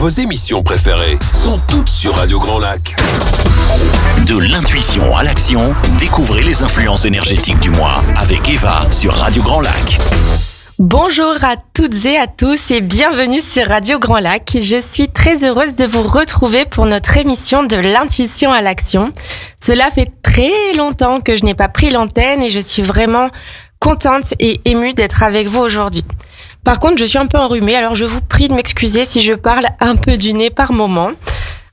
Vos émissions préférées sont toutes sur Radio Grand Lac. De l'intuition à l'action, découvrez les influences énergétiques du mois avec Eva sur Radio Grand Lac. Bonjour à toutes et à tous et bienvenue sur Radio Grand Lac. Je suis très heureuse de vous retrouver pour notre émission de l'intuition à l'action. Cela fait très longtemps que je n'ai pas pris l'antenne et je suis vraiment contente et émue d'être avec vous aujourd'hui. Par contre, je suis un peu enrhumée, alors je vous prie de m'excuser si je parle un peu du nez par moment.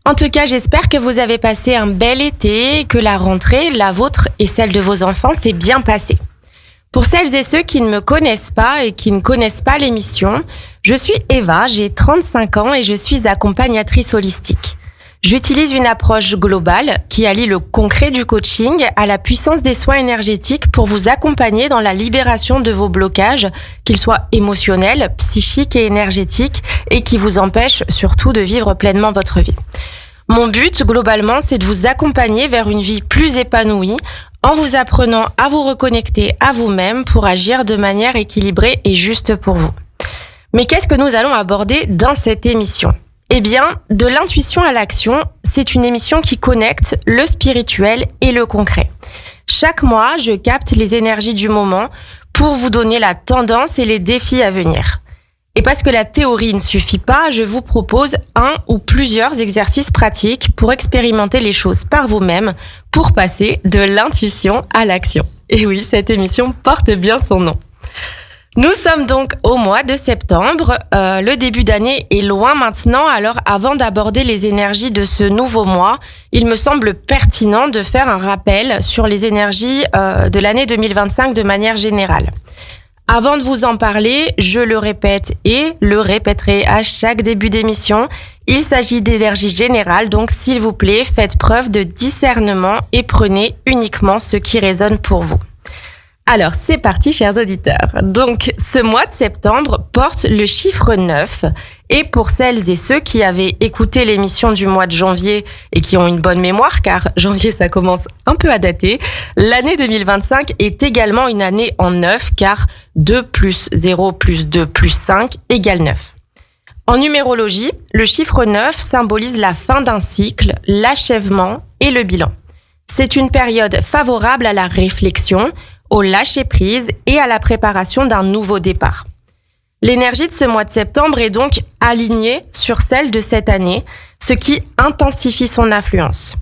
En tout cas, j'espère que vous avez passé un bel été et que la rentrée, la vôtre et celle de vos enfants, s'est bien passée. Pour celles et ceux qui ne me connaissent pas et qui ne connaissent pas l'émission, je suis Eva, j'ai 35 ans et je suis accompagnatrice holistique. J'utilise une approche globale qui allie le concret du coaching à la puissance des soins énergétiques pour vous accompagner dans la libération de vos blocages, qu'ils soient émotionnels, psychiques et énergétiques, et qui vous empêchent surtout de vivre pleinement votre vie. Mon but, globalement, c'est de vous accompagner vers une vie plus épanouie, en vous apprenant à vous reconnecter à vous-même pour agir de manière équilibrée et juste pour vous. Mais qu'est-ce que nous allons aborder dans cette émission ? Eh bien, de l'intuition à l'action, c'est une émission qui connecte le spirituel et le concret. Chaque mois, je capte les énergies du moment pour vous donner la tendance et les défis à venir. Et parce que la théorie ne suffit pas, je vous propose un ou plusieurs exercices pratiques pour expérimenter les choses par vous-même, pour passer de l'intuition à l'action. Et oui, cette émission porte bien son nom. Nous sommes donc au mois de septembre. Le début d'année est loin maintenant, alors avant d'aborder les énergies de ce nouveau mois, il me semble pertinent de faire un rappel sur les énergies de l'année 2025 de manière générale. Avant de vous en parler, je le répète et le répéterai à chaque début d'émission, il s'agit d'énergie générale, donc s'il vous plaît, faites preuve de discernement et prenez uniquement ce qui résonne pour vous. Alors, c'est parti, chers auditeurs. Donc, ce mois de septembre porte le chiffre 9. Et pour celles et ceux qui avaient écouté l'émission du mois de janvier et qui ont une bonne mémoire, car janvier, ça commence un peu à dater, l'année 2025 est également une année en 9, car 2 plus 0 plus 2 plus 5 égale 9. En numérologie, le chiffre 9 symbolise la fin d'un cycle, l'achèvement et le bilan. C'est une période favorable à la réflexion, au lâcher-prise et à la préparation d'un nouveau départ. L'énergie de ce mois de septembre est donc alignée sur celle de cette année, ce qui intensifie son influence.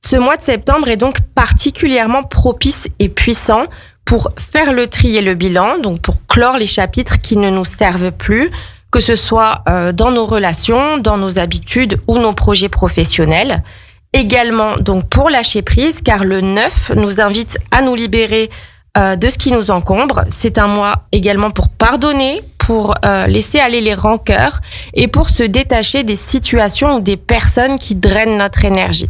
Ce mois de septembre est donc particulièrement propice et puissant pour faire le tri et le bilan, donc pour clore les chapitres qui ne nous servent plus, que ce soit dans nos relations, dans nos habitudes ou nos projets professionnels. Également donc pour lâcher prise, car le 9 nous invite à nous libérer de ce qui nous encombre. C'est un mois également pour pardonner, pour laisser aller les rancœurs et pour se détacher des situations ou des personnes qui drainent notre énergie.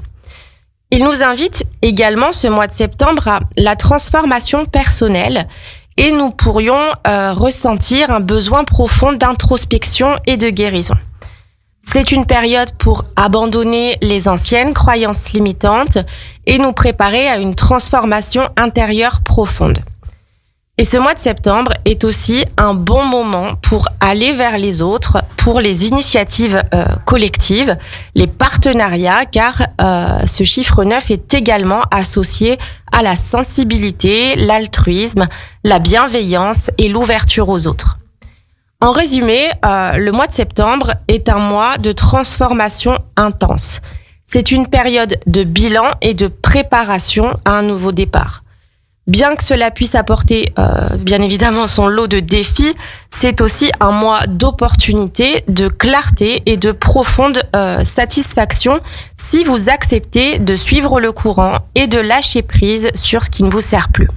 Il nous invite également ce mois de septembre à la transformation personnelle et nous pourrions ressentir un besoin profond d'introspection et de guérison. C'est une période pour abandonner les anciennes croyances limitantes et nous préparer à une transformation intérieure profonde. Et ce mois de septembre est aussi un bon moment pour aller vers les autres, pour les initiatives collectives, les partenariats, car ce chiffre 9 est également associé à la sensibilité, l'altruisme, la bienveillance et l'ouverture aux autres. En résumé, le mois de septembre est un mois de transformation intense. C'est une période de bilan et de préparation à un nouveau départ. Bien que cela puisse apporter bien évidemment son lot de défis, c'est aussi un mois d'opportunités, de clarté et de profonde satisfaction si vous acceptez de suivre le courant et de lâcher prise sur ce qui ne vous sert plus.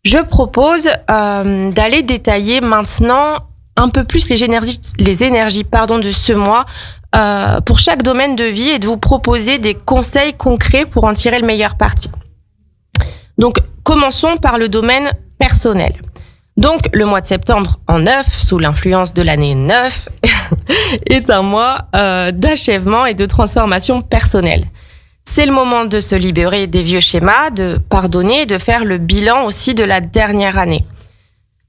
Je propose d'aller détailler maintenant un peu plus les énergies de ce mois pour chaque domaine de vie et de vous proposer des conseils concrets pour en tirer le meilleur parti. Donc, commençons par le domaine personnel. Donc, le mois de septembre en 9, sous l'influence de l'année 9, est un mois d'achèvement et de transformation personnelle. C'est le moment de se libérer des vieux schémas, de pardonner et de faire le bilan aussi de la dernière année.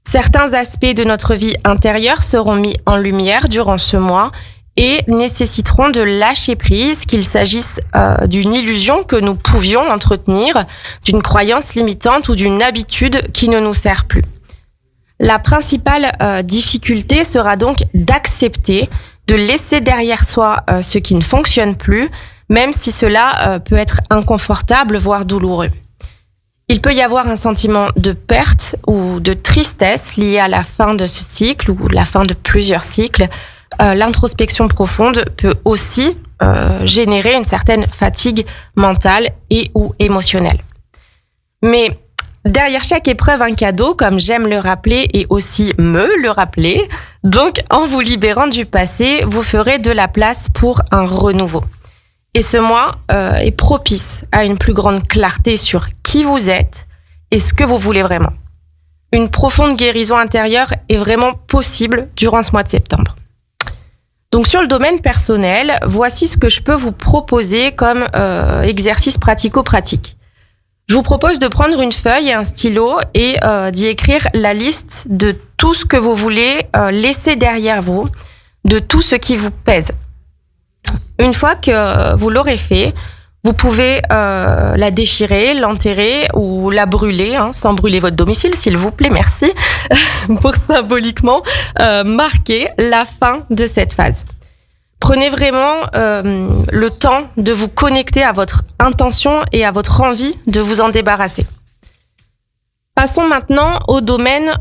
Certains aspects de notre vie intérieure seront mis en lumière durant ce mois et nécessiteront de lâcher prise, qu'il s'agisse d'une illusion que nous pouvions entretenir, d'une croyance limitante ou d'une habitude qui ne nous sert plus. La principale difficulté sera donc d'accepter, de laisser derrière soi ce qui ne fonctionne plus, même si cela peut être inconfortable, voire douloureux. Il peut y avoir un sentiment de perte ou de tristesse lié à la fin de ce cycle ou la fin de plusieurs cycles. L'introspection profonde peut aussi générer une certaine fatigue mentale et ou émotionnelle. Mais derrière chaque épreuve, un cadeau, comme j'aime le rappeler et aussi me le rappeler. Donc, en vous libérant du passé, vous ferez de la place pour un renouveau. Et ce mois est propice à une plus grande clarté sur qui vous êtes et ce que vous voulez vraiment. Une profonde guérison intérieure est vraiment possible durant ce mois de septembre. Donc sur le domaine personnel, voici ce que je peux vous proposer comme exercice pratico-pratique. Je vous propose de prendre une feuille et un stylo et d'y écrire la liste de tout ce que vous voulez laisser derrière vous, de tout ce qui vous pèse. Une fois que vous l'aurez fait, vous pouvez la déchirer, l'enterrer ou la brûler, sans brûler votre domicile, s'il vous plaît, merci, pour symboliquement marquer la fin de cette phase. Prenez vraiment le temps de vous connecter à votre intention et à votre envie de vous en débarrasser. Passons maintenant au domaine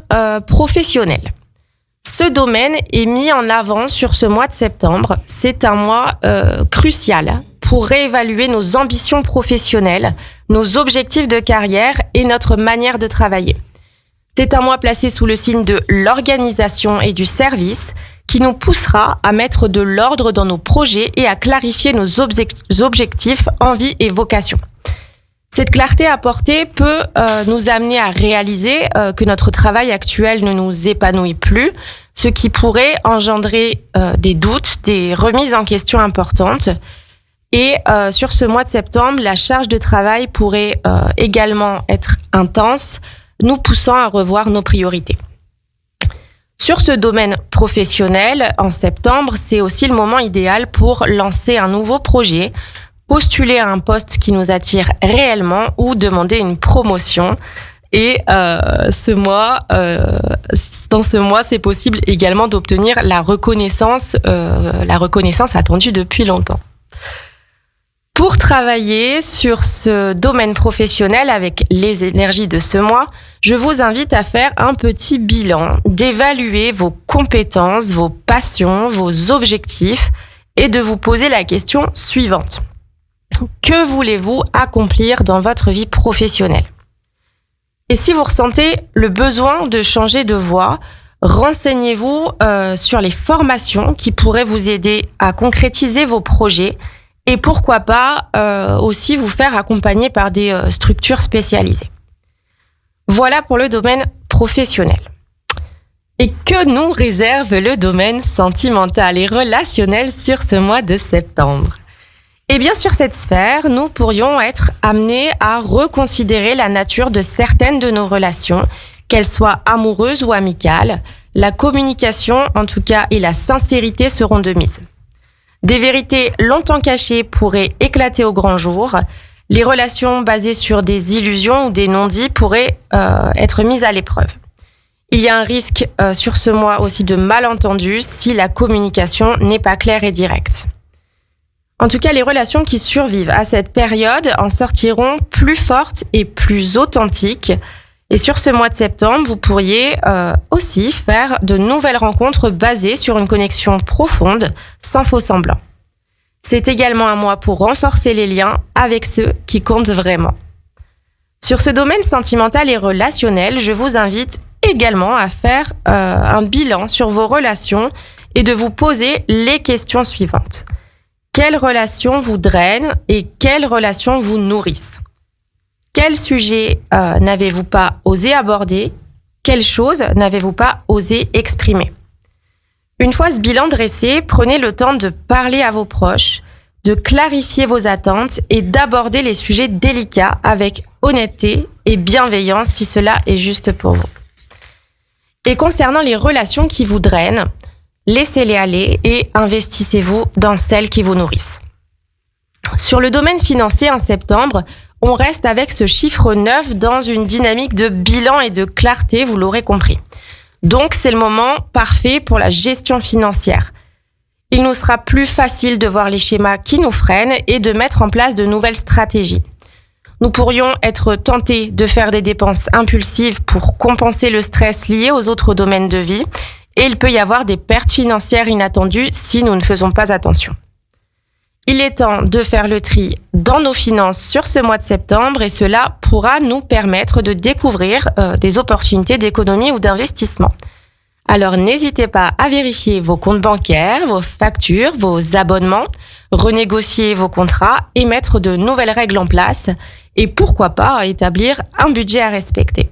professionnel. Ce domaine est mis en avant sur ce mois de septembre. C'est un mois crucial pour réévaluer nos ambitions professionnelles, nos objectifs de carrière et notre manière de travailler. C'est un mois placé sous le signe de l'organisation et du service qui nous poussera à mettre de l'ordre dans nos projets et à clarifier nos objectifs, envies et vocations. Cette clarté apportée peut nous amener à réaliser que notre travail actuel ne nous épanouit plus, ce qui pourrait engendrer des doutes, des remises en question importantes. Et sur ce mois de septembre, la charge de travail pourrait également être intense, nous poussant à revoir nos priorités. Sur ce domaine professionnel, en septembre, c'est aussi le moment idéal pour lancer un nouveau projet, postuler à un poste qui nous attire réellement ou demander une promotion. Et dans ce mois, c'est possible également d'obtenir la reconnaissance attendue depuis longtemps. Pour travailler sur ce domaine professionnel avec les énergies de ce mois, je vous invite à faire un petit bilan, d'évaluer vos compétences, vos passions, vos objectifs et de vous poser la question suivante. Que voulez-vous accomplir dans votre vie professionnelle ? Et si vous ressentez le besoin de changer de voie, renseignez-vous sur les formations qui pourraient vous aider à concrétiser vos projets et pourquoi pas aussi vous faire accompagner par des structures spécialisées. Voilà pour le domaine professionnel. Et que nous réserve le domaine sentimental et relationnel sur ce mois de septembre ? Eh bien, sur cette sphère, nous pourrions être amenés à reconsidérer la nature de certaines de nos relations, qu'elles soient amoureuses ou amicales. La communication, en tout cas, et la sincérité seront de mise. Des vérités longtemps cachées pourraient éclater au grand jour. Les relations basées sur des illusions ou des non-dits pourraient être mises à l'épreuve. Il y a un risque sur ce mois aussi de malentendus si la communication n'est pas claire et directe. En tout cas, les relations qui survivent à cette période en sortiront plus fortes et plus authentiques. Et sur ce mois de septembre, vous pourriez aussi faire de nouvelles rencontres basées sur une connexion profonde, sans faux semblant. C'est également un mois pour renforcer les liens avec ceux qui comptent vraiment. Sur ce domaine sentimental et relationnel, je vous invite également à faire un bilan sur vos relations et de vous poser les questions suivantes. Quelles relations vous drainent et quelles relations vous nourrissent ? Quels sujets n'avez-vous pas osé aborder ? Quelles choses n'avez-vous pas osé exprimer ? Une fois ce bilan dressé, prenez le temps de parler à vos proches, de clarifier vos attentes et d'aborder les sujets délicats avec honnêteté et bienveillance si cela est juste pour vous. Et concernant les relations qui vous drainent, laissez-les aller et investissez-vous dans celles qui vous nourrissent. Sur le domaine financier en septembre, on reste avec ce chiffre 9 dans une dynamique de bilan et de clarté, vous l'aurez compris. Donc, c'est le moment parfait pour la gestion financière. Il nous sera plus facile de voir les schémas qui nous freinent et de mettre en place de nouvelles stratégies. Nous pourrions être tentés de faire des dépenses impulsives pour compenser le stress lié aux autres domaines de vie et il peut y avoir des pertes financières inattendues si nous ne faisons pas attention. Il est temps de faire le tri dans nos finances sur ce mois de septembre et cela pourra nous permettre de découvrir des opportunités d'économie ou d'investissement. Alors n'hésitez pas à vérifier vos comptes bancaires, vos factures, vos abonnements, renégocier vos contrats et mettre de nouvelles règles en place et pourquoi pas établir un budget à respecter.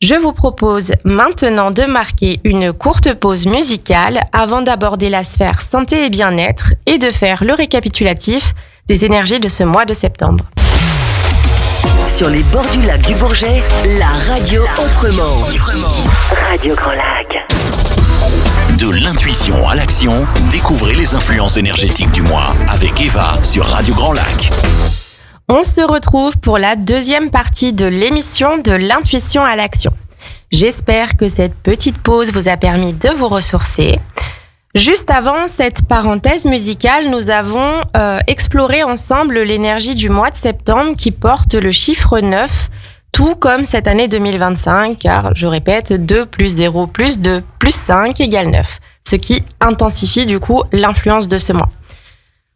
Je vous propose maintenant de marquer une courte pause musicale avant d'aborder la sphère santé et bien-être et de faire le récapitulatif des énergies de ce mois de septembre. Sur les bords du lac du Bourget, la radio autrement. Radio Grand Lac. De l'intuition à l'action, découvrez les influences énergétiques du mois avec Eva sur Radio Grand Lac. On se retrouve pour la deuxième partie de l'émission de l'intuition à l'action. J'espère que cette petite pause vous a permis de vous ressourcer. Juste avant cette parenthèse musicale, nous avons exploré ensemble l'énergie du mois de septembre qui porte le chiffre 9, tout comme cette année 2025, car je répète, 2 plus 0 plus 2 plus 5 égale 9, ce qui intensifie du coup l'influence de ce mois.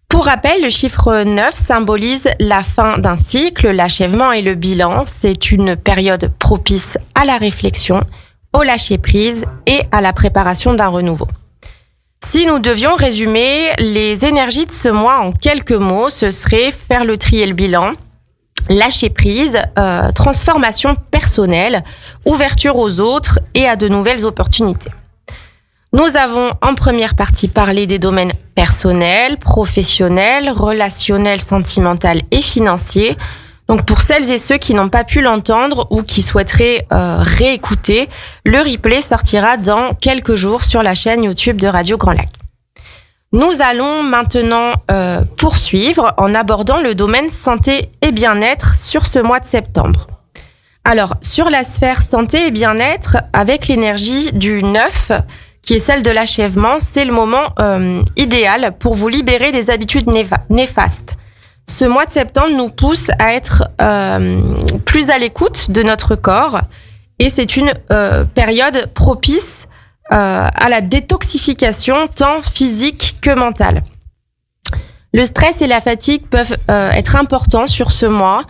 Pour rappel, le chiffre 9 symbolise la fin d'un cycle, l'achèvement et le bilan. C'est une période propice à la réflexion, au lâcher-prise et à la préparation d'un renouveau. Si nous devions résumer les énergies de ce mois en quelques mots, ce serait faire le tri et le bilan, lâcher-prise, transformation personnelle, ouverture aux autres et à de nouvelles opportunités. Nous avons en première partie parlé des domaines personnels, professionnels, relationnels, sentimentaux et financiers. Donc pour celles et ceux qui n'ont pas pu l'entendre ou qui souhaiteraient réécouter, le replay sortira dans quelques jours sur la chaîne YouTube de Radio Grand Lac. Nous allons maintenant poursuivre en abordant le domaine santé et bien-être sur ce mois de septembre. Alors, sur la sphère santé et bien-être, avec l'énergie du 9, qui est celle de l'achèvement, c'est le moment idéal pour vous libérer des habitudes néfastes. Ce mois de septembre nous pousse à être plus à l'écoute de notre corps et c'est une période propice à la détoxification tant physique que mentale. Le stress et la fatigue peuvent être importants sur ce mois.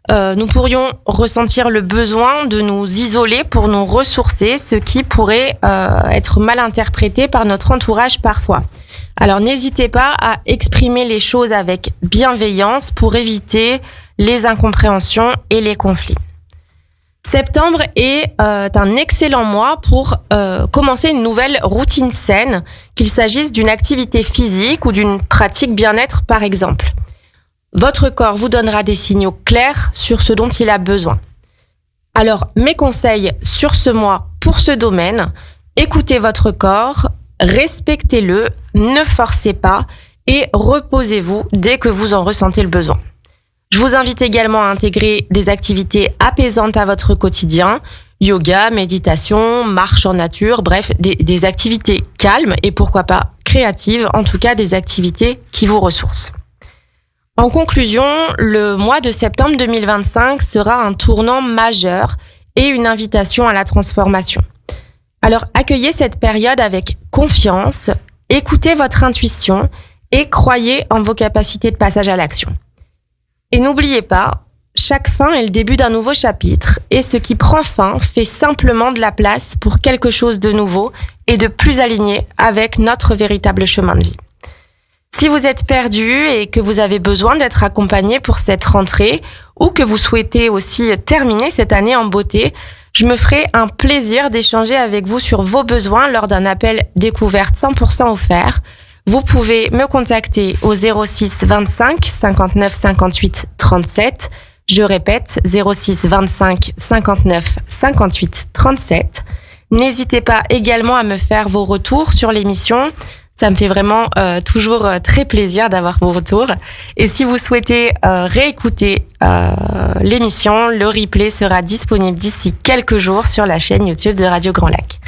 Nous pourrions ressentir le besoin de nous isoler pour nous ressourcer, ce qui pourrait être mal interprété par notre entourage parfois. Alors n'hésitez pas à exprimer les choses avec bienveillance pour éviter les incompréhensions et les conflits. Septembre est un excellent mois pour commencer une nouvelle routine saine, qu'il s'agisse d'une activité physique ou d'une pratique bien-être par exemple. Votre corps vous donnera des signaux clairs sur ce dont il a besoin. Alors, mes conseils sur ce mois pour ce domaine, écoutez votre corps, respectez-le, ne forcez pas et reposez-vous dès que vous en ressentez le besoin. Je vous invite également à intégrer des activités apaisantes à votre quotidien, yoga, méditation, marche en nature, bref, des activités calmes et pourquoi pas créatives, en tout cas des activités qui vous ressourcent. En conclusion, le mois de septembre 2025 sera un tournant majeur et une invitation à la transformation. Alors accueillez cette période avec confiance, écoutez votre intuition et croyez en vos capacités de passage à l'action. Et n'oubliez pas, chaque fin est le début d'un nouveau chapitre et ce qui prend fin fait simplement de la place pour quelque chose de nouveau et de plus aligné avec notre véritable chemin de vie. Si vous êtes perdu et que vous avez besoin d'être accompagné pour cette rentrée ou que vous souhaitez aussi terminer cette année en beauté, je me ferai un plaisir d'échanger avec vous sur vos besoins lors d'un appel découverte 100% offert. Vous pouvez me contacter au 06 25 59 58 37. Je répète, 06 25 59 58 37. N'hésitez pas également à me faire vos retours sur l'émission. Ça me fait vraiment toujours très plaisir d'avoir vos retours. Et si vous souhaitez réécouter l'émission, le replay sera disponible d'ici quelques jours sur la chaîne YouTube de Radio Grand Lac.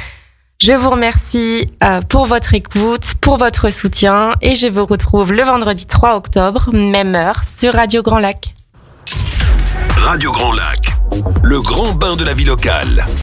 Je vous remercie pour votre écoute, pour votre soutien et je vous retrouve le vendredi 3 octobre, même heure, sur Radio Grand Lac. Radio Grand Lac, le grand bain de la vie locale.